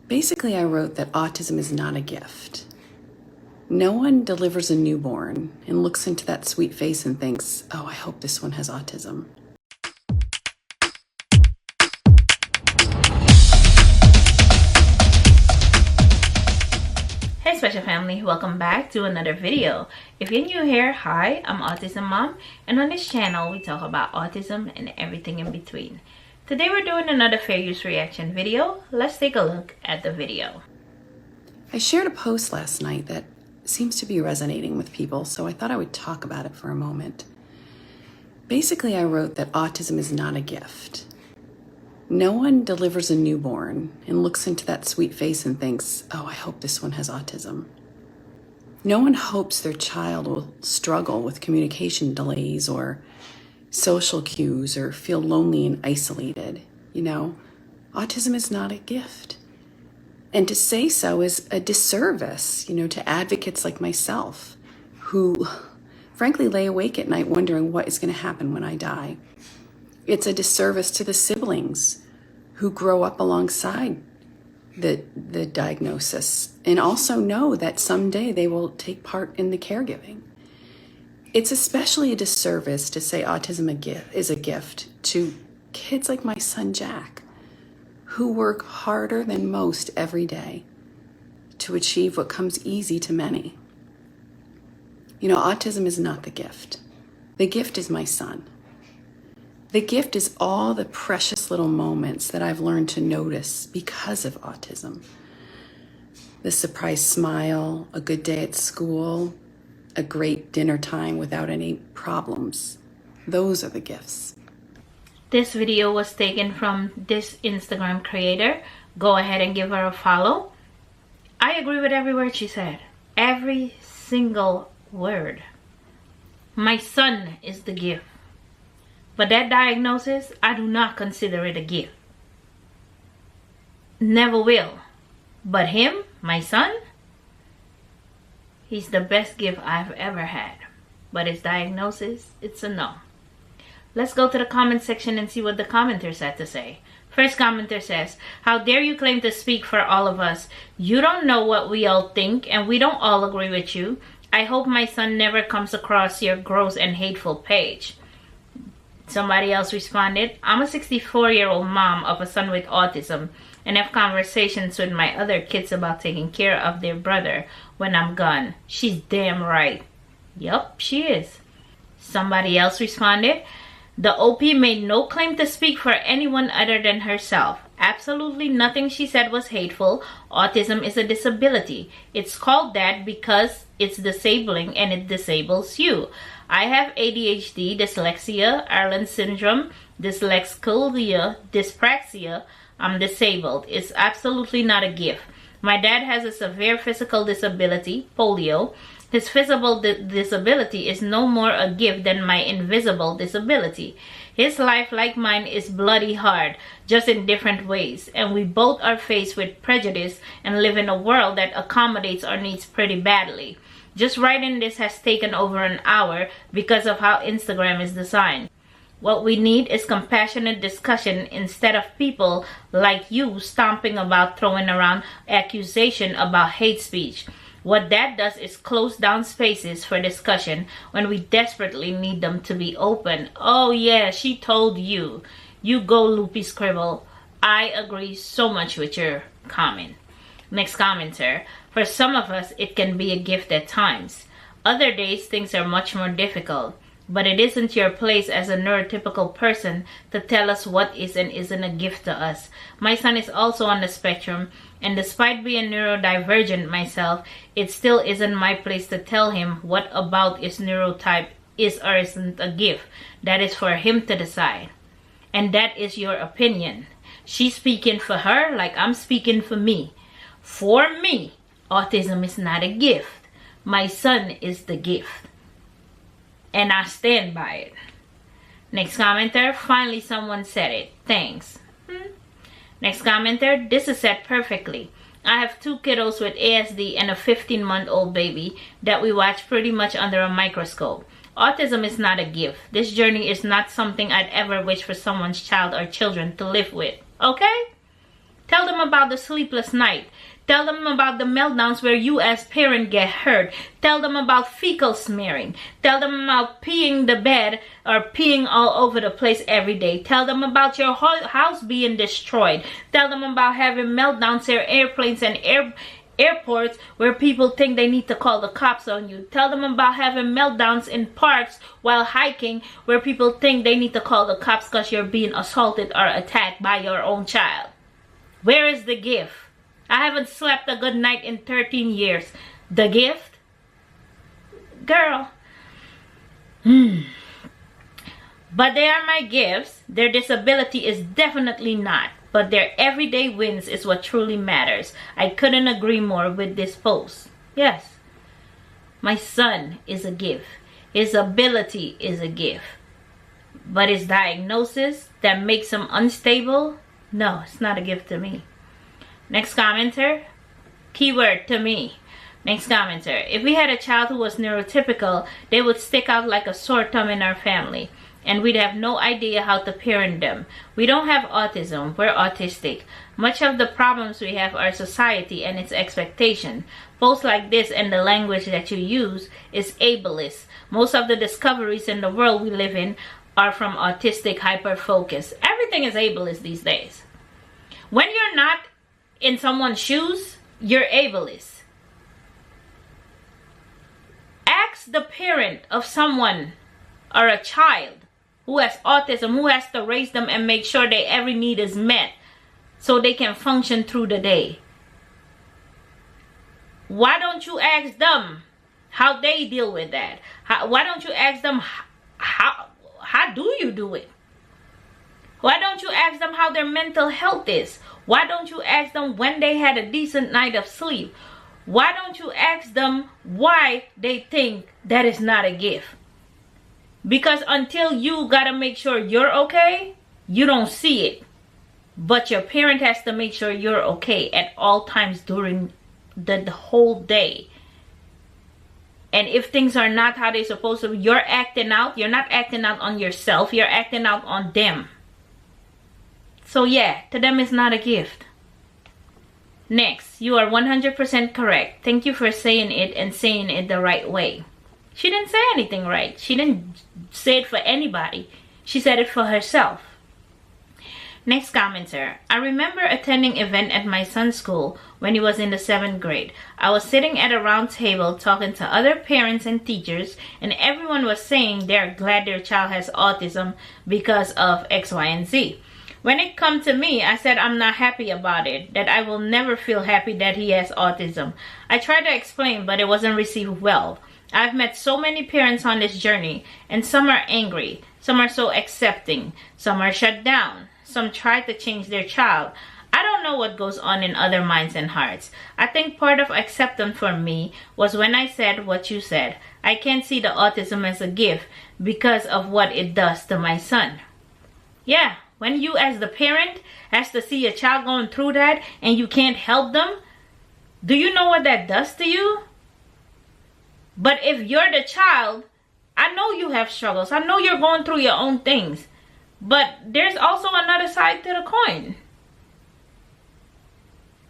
Basically, I wrote that autism is not a gift. No one delivers a newborn and looks into that sweet face and thinks, oh, I hope this one has autism. Hey special family, welcome back to another video. If you're new here, hi, I'm Autism Mom, and on this channel we talk about autism and everything in between. Today we're doing another fair use reaction video. Let's take a look at the video. I shared a post last night that seems to be resonating with people, so I thought I would talk about it for a moment. Basically, I wrote that autism is not a gift. No one delivers a newborn and looks into that sweet face and thinks, oh, I hope this one has autism. No one hopes their child will struggle with communication delays or social cues or feel lonely and isolated. You know, autism is not a gift. And to say so is a disservice, to advocates like myself who frankly lay awake at night wondering what is going to happen when I die. It's a disservice to the siblings who grow up alongside the diagnosis and also know that someday they will take part in the caregiving. It's especially a disservice to say autism is a gift to kids like my son Jack, who work harder than most every day to achieve what comes easy to many. Autism is not the gift. The gift is my son. The gift is all the precious little moments that I've learned to notice because of autism. The surprise smile, a good day at school, a great dinner time without any problems. Those are the gifts. This video was taken from this Instagram creator. Go ahead and give her a follow. I agree with every word she said. Every single word. My son is the gift. But that diagnosis, I do not consider it a gift. Never will. But him, my son, he's the best gift I've ever had. But his diagnosis, it's a no. Let's go to the comment section and see what the commenters had to say. First commenter says, how dare you claim to speak for all of us? You don't know what we all think and we don't all agree with you. I hope my son never comes across your gross and hateful page. Somebody else responded, I'm a 64-year-old mom of a son with autism and have conversations with my other kids about taking care of their brother when I'm gone. She's damn right. Yup, she is. Somebody else responded, the OP made no claim to speak for anyone other than herself. Absolutely nothing she said was hateful. Autism is a disability. It's called that because it's disabling and it disables you. I have ADHD, dyslexia, Ireland syndrome, dyslexia, dyspraxia. I'm disabled. It's absolutely not a gift. My dad has a severe physical disability, polio. His physical disability is no more a gift than my invisible disability. His life, like mine, is bloody hard, just in different ways. And we both are faced with prejudice and live in a world that accommodates our needs pretty badly. Just writing this has taken over an hour because of how Instagram is designed. What we need is compassionate discussion instead of people like you stomping about throwing around accusation about hate speech. What that does is close down spaces for discussion when we desperately need them to be open. Oh yeah, she told you. You go Loopy Scribble. I agree so much with your comment. Next commenter, for some of us it can be a gift at times. Other days things are much more difficult. But it isn't your place as a neurotypical person to tell us what is and isn't a gift to us. My son is also on the spectrum, and despite being neurodivergent myself, it still isn't my place to tell him what about his neurotype is or isn't a gift. That is for him to decide. And that is your opinion. She's speaking for her like I'm speaking for me. For me, autism is not a gift. My son is the gift. And I stand by it. Next commenter, finally someone said it. Thanks. Next commenter, this is said perfectly. I have 2 kiddos with ASD and a 15-month-old baby that we watch pretty much under a microscope. Autism is not a gift. This journey is not something I'd ever wish for someone's child or children to live with. Okay? Tell them about the sleepless night. Tell them about the meltdowns where you as parent get hurt. Tell them about fecal smearing. Tell them about peeing the bed or peeing all over the place every day. Tell them about your house being destroyed. Tell them about having meltdowns at airplanes and airports where people think they need to call the cops on you. Tell them about having meltdowns in parks while hiking where people think they need to call the cops because you're being assaulted or attacked by your own child. Where is the gift? I haven't slept a good night in 13 years. The gift? Girl. But they are my gifts. Their disability is definitely not. But their everyday wins is what truly matters. I couldn't agree more with this post. Yes. My son is a gift. His ability is a gift. But his diagnosis that makes him unstable? No, it's not a gift to me. Next commenter, keyword to me. Next commenter, if we had a child who was neurotypical, they would stick out like a sore thumb in our family, and we'd have no idea how to parent them. We don't have autism, we're autistic. Much of the problems we have are society and its expectation. Posts like this and the language that you use is ableist. Most of the discoveries in the world we live in are from autistic hyper-focus. Everything is ableist these days. When you're not in someone's shoes, you're ableist. Ask the parent of someone or a child who has autism, who has to raise them and make sure their every need is met so they can function through the day. Why don't you ask them how they deal with that? Why don't you ask them how do you do it? Why don't you ask them how their mental health is? Why don't you ask them when they had a decent night of sleep? Why don't you ask them why they think that is not a gift? Because until you gotta make sure you're okay, you don't see it. But your parent has to make sure you're okay at all times during the whole day. And if things are not how they're supposed to be, you're acting out. You're not acting out on yourself. You're acting out on them. So yeah, to them it's not a gift. Next, you are 100% correct. Thank you for saying it and saying it the right way. She didn't say anything right. She didn't say it for anybody. She said it for herself. Next commenter. I remember attending an event at my son's school when he was in the 7th grade. I was sitting at a round table talking to other parents and teachers, and everyone was saying they're glad their child has autism because of X, Y, and Z. When it come to me, I said I'm not happy about it, that I will never feel happy that he has autism. I tried to explain, but it wasn't received well. I've met so many parents on this journey, and some are angry, some are so accepting, some are shut down, some try to change their child. I don't know what goes on in other minds and hearts. I think part of acceptance for me was when I said what you said. I can't see the autism as a gift because of what it does to my son. Yeah. When you as the parent has to see a child going through that and you can't help them, do you know what that does to you? But if you're the child, I know you have struggles. I know you're going through your own things. But there's also another side to the coin.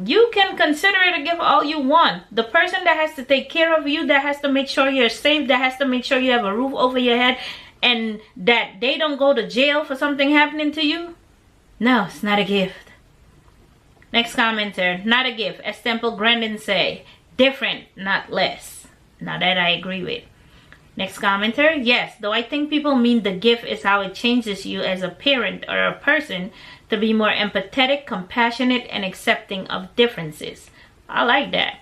You can consider it a gift all you want. The person that has to take care of you, that has to make sure you're safe, that has to make sure you have a roof over your head, and that they don't go to jail for something happening to you? No, it's not a gift. Next commenter, not a gift. As Temple Grandin say, different, not less. Now that I agree with. Next commenter, yes, though I think people mean the gift is how it changes you as a parent or a person to be more empathetic, compassionate, and accepting of differences. I like that.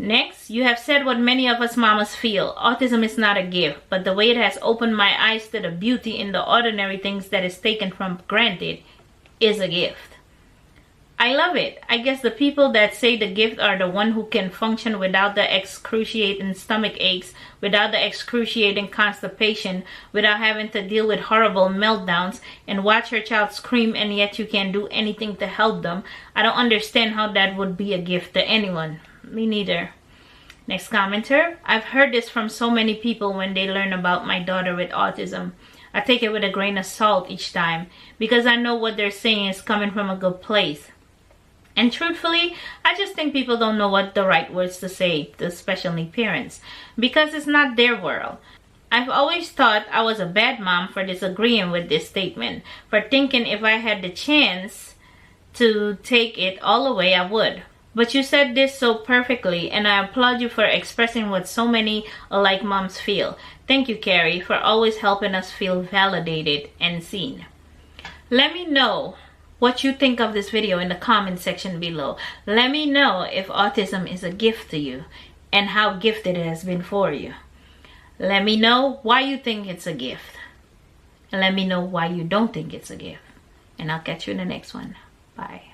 Next, you have said what many of us mamas feel. Autism is not a gift, but the way it has opened my eyes to the beauty in the ordinary things that is taken for granted is a gift. I love it. I guess the people that say the gift are the one who can function without the excruciating stomach aches, without the excruciating constipation, without having to deal with horrible meltdowns and watch her child scream and yet you can't do anything to help them. I don't understand how that would be a gift to anyone. Me neither. Next commenter. I've heard this from so many people when they learn about my daughter with autism. I take it with a grain of salt each time because I know what they're saying is coming from a good place. And truthfully, I just think people don't know what the right words to say to special need parents because it's not their world. I've always thought I was a bad mom for disagreeing with this statement, for thinking if I had the chance to take it all away, I would. But you said this so perfectly, and I applaud you for expressing what so many alike moms feel. Thank you, Carrie, for always helping us feel validated and seen. Let me know what you think of this video in the comment section below. Let me know if autism is a gift to you and how gifted it has been for you. Let me know why you think it's a gift. And let me know why you don't think it's a gift. And I'll catch you in the next one. Bye.